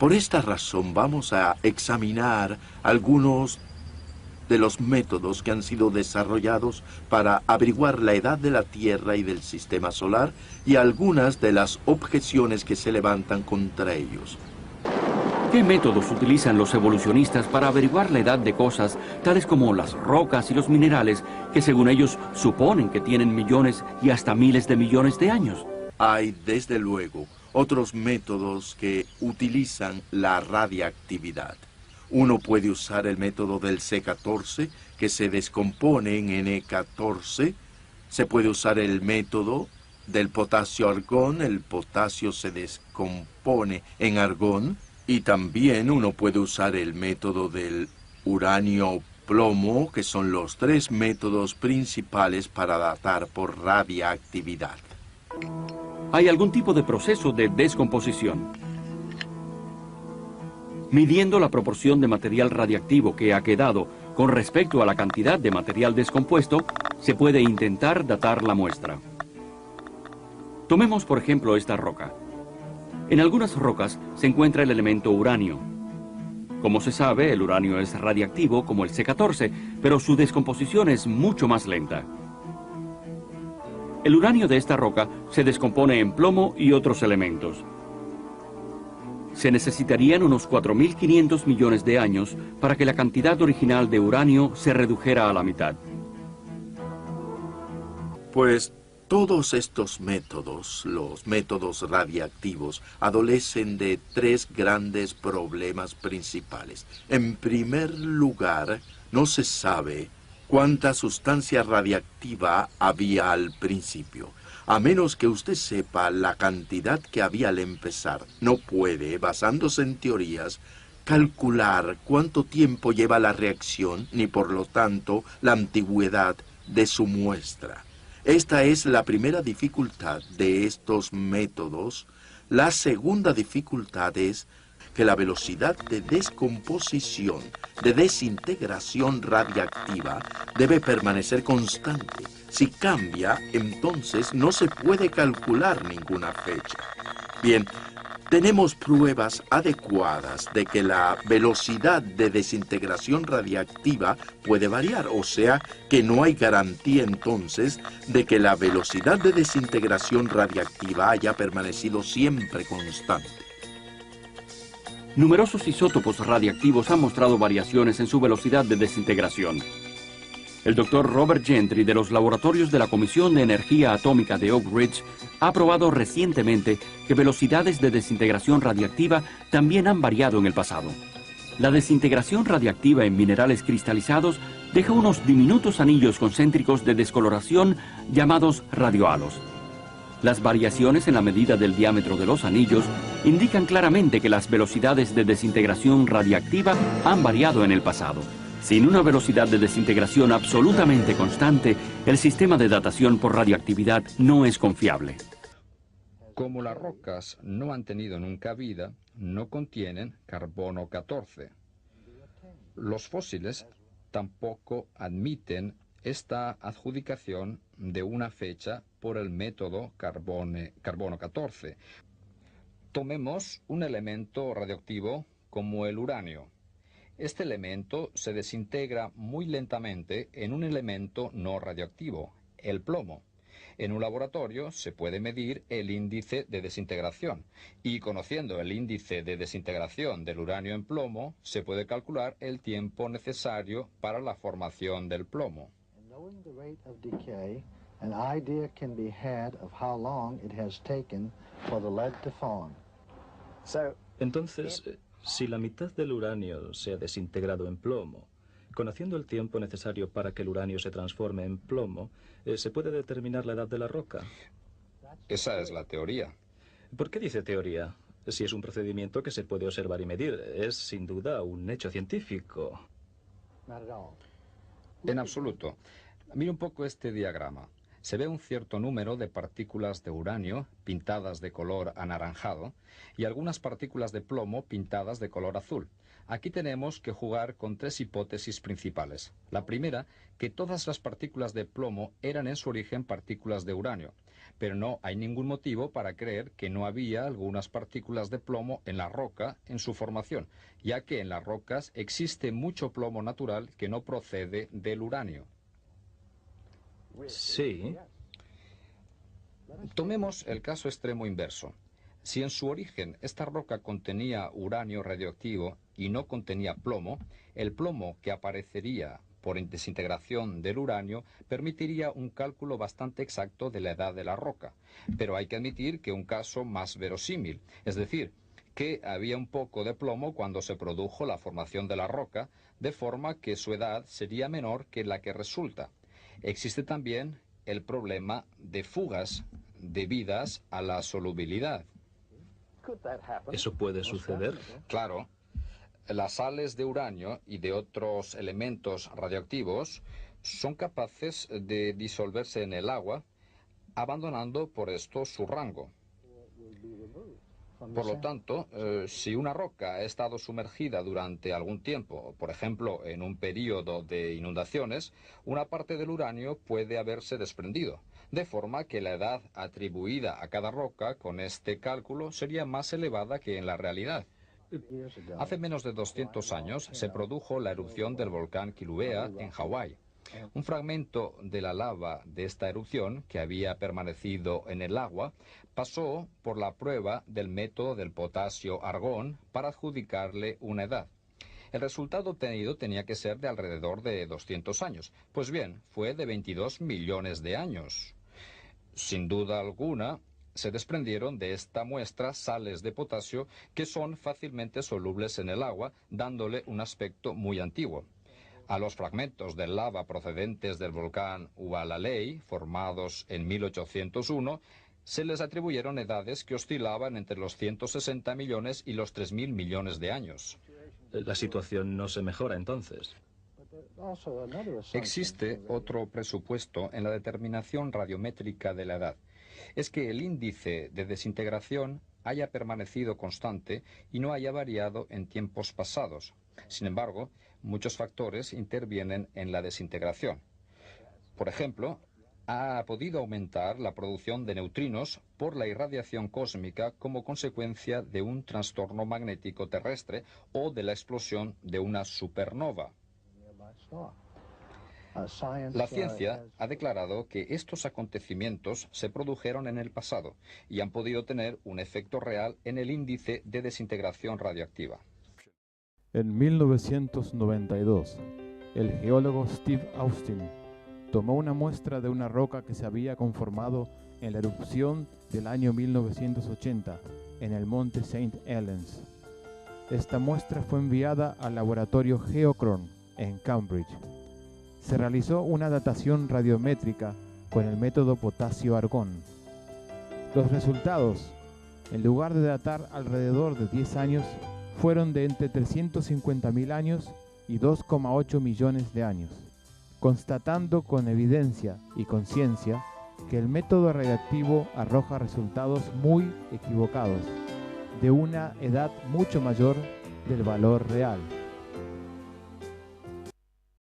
Por esta razón vamos a examinar algunos de los métodos que han sido desarrollados para averiguar la edad de la Tierra y del sistema solar y algunas de las objeciones que se levantan contra ellos. ¿Qué métodos utilizan los evolucionistas para averiguar la edad de cosas tales como las rocas y los minerales que según ellos suponen que tienen millones y hasta miles de millones de años? Hay, desde luego, otros métodos que utilizan la radiactividad. Uno puede usar el método del C14, que se descompone en Ne14. Se puede usar el método del potasio-argón. El potasio se descompone en argón. Y también uno puede usar el método del uranio-plomo, que son los tres métodos principales para datar por radiactividad. Hay algún tipo de proceso de descomposición. Midiendo la proporción de material radiactivo que ha quedado con respecto a la cantidad de material descompuesto, se puede intentar datar la muestra. Tomemos por ejemplo esta roca. En algunas rocas se encuentra el elemento uranio. Como se sabe, el uranio es radiactivo como el C14, pero su descomposición es mucho más lenta. El uranio de esta roca se descompone en plomo y otros elementos. Se necesitarían unos 4.500 millones de años para que la cantidad original de uranio se redujera a la mitad. Pues todos estos métodos, los métodos radiactivos, adolecen de tres grandes problemas principales. En primer lugar, no se sabe cuánta sustancia radiactiva había al principio. A menos que usted sepa la cantidad que había al empezar, no puede, basándose en teorías, calcular cuánto tiempo lleva la reacción, ni por lo tanto la antigüedad de su muestra. Esta es la primera dificultad de estos métodos. La segunda dificultad es que la velocidad de descomposición, de desintegración radiactiva, debe permanecer constante. Si cambia, entonces no se puede calcular ninguna fecha. Bien, tenemos pruebas adecuadas de que la velocidad de desintegración radiactiva puede variar, o sea que no hay garantía entonces de que la velocidad de desintegración radiactiva haya permanecido siempre constante. Numerosos isótopos radiactivos han mostrado variaciones en su velocidad de desintegración. El doctor Robert Gentry de los laboratorios de la Comisión de Energía Atómica de Oak Ridge ha probado recientemente que velocidades de desintegración radiactiva también han variado en el pasado. La desintegración radiactiva en minerales cristalizados deja unos diminutos anillos concéntricos de descoloración llamados radiohalos. Las variaciones en la medida del diámetro de los anillos indican claramente que las velocidades de desintegración radiactiva han variado en el pasado. Sin una velocidad de desintegración absolutamente constante, el sistema de datación por radioactividad no es confiable. Como las rocas no han tenido nunca vida, no contienen carbono 14. Los fósiles tampoco admiten esta adjudicación de una fecha por el método carbono 14. Tomemos un elemento radioactivo como el uranio. Este elemento se desintegra muy lentamente en un elemento no radioactivo, el plomo. En un laboratorio se puede medir el índice de desintegración y conociendo el índice de desintegración del uranio en plomo, se puede calcular el tiempo necesario para la formación del plomo. Entonces, si la mitad del uranio se ha desintegrado en plomo, conociendo el tiempo necesario para que el uranio se transforme en plomo, ¿se puede determinar la edad de la roca? Esa es la teoría. ¿Por qué dice teoría? Si es un procedimiento que se puede observar y medir, es sin duda un hecho científico. En absoluto. Mira un poco este diagrama. se ve un cierto número de partículas de uranio pintadas de color anaranjado y algunas partículas de plomo pintadas de color azul. Aquí tenemos que jugar con tres hipótesis principales. La primera, que todas las partículas de plomo eran en su origen partículas de uranio, pero no hay ningún motivo para creer que no había algunas partículas de plomo en la roca en su formación, ya que en las rocas existe mucho plomo natural que no procede del uranio. Sí. Tomemos el caso extremo inverso. Si en su origen esta roca contenía uranio radioactivo y no contenía plomo, el plomo que aparecería por desintegración del uranio permitiría un cálculo bastante exacto de la edad de la roca. Pero hay que admitir que un caso más verosímil, es decir, que había un poco de plomo cuando se produjo la formación de la roca, de forma que su edad sería menor que la que resulta. Existe también el problema de fugas debidas a la solubilidad. ¿Eso puede suceder? Claro, las sales de uranio y de otros elementos radioactivos son capaces de disolverse en el agua, abandonando por esto su rango. Por lo tanto, si una roca ha estado sumergida durante algún tiempo, por ejemplo, en un período de inundaciones, una parte del uranio puede haberse desprendido, de forma que la edad atribuida a cada roca con este cálculo sería más elevada que en la realidad. Hace menos de 200 años se produjo la erupción del volcán Kilauea en Hawái. Un fragmento de la lava de esta erupción, que había permanecido en el agua, pasó por la prueba del método del potasio-argón para adjudicarle una edad. El resultado obtenido tenía que ser de alrededor de 200 años. Pues bien, fue de 22 millones de años. Sin duda alguna, se desprendieron de esta muestra sales de potasio que son fácilmente solubles en el agua, dándole un aspecto muy antiguo. A los fragmentos de lava procedentes del volcán Hualalai, formados en 1801, se les atribuyeron edades que oscilaban entre los 160 millones y los 3.000 millones de años. La situación no se mejora entonces. Existe otro presupuesto en la determinación radiométrica de la edad. Es que el índice de desintegración haya permanecido constante y no haya variado en tiempos pasados. Sin embargo, muchos factores intervienen en la desintegración. Por ejemplo, ha podido aumentar la producción de neutrinos por la irradiación cósmica como consecuencia de un trastorno magnético terrestre o de la explosión de una supernova. La ciencia ha declarado que estos acontecimientos se produjeron en el pasado y han podido tener un efecto real en el índice de desintegración radioactiva. En 1992, el geólogo Steve Austin tomó una muestra de una roca que se había conformado en la erupción del año 1980 en el monte St. Helens. Esta muestra fue enviada al laboratorio Geochron en Cambridge. Se realizó una datación radiométrica con el método potasio-argón. Los resultados, en lugar de datar alrededor de 10 años, fueron de entre 350.000 años y 2,8 millones de años, constatando con evidencia y con ciencia que el método radiactivo arroja resultados muy equivocados, de una edad mucho mayor del valor real.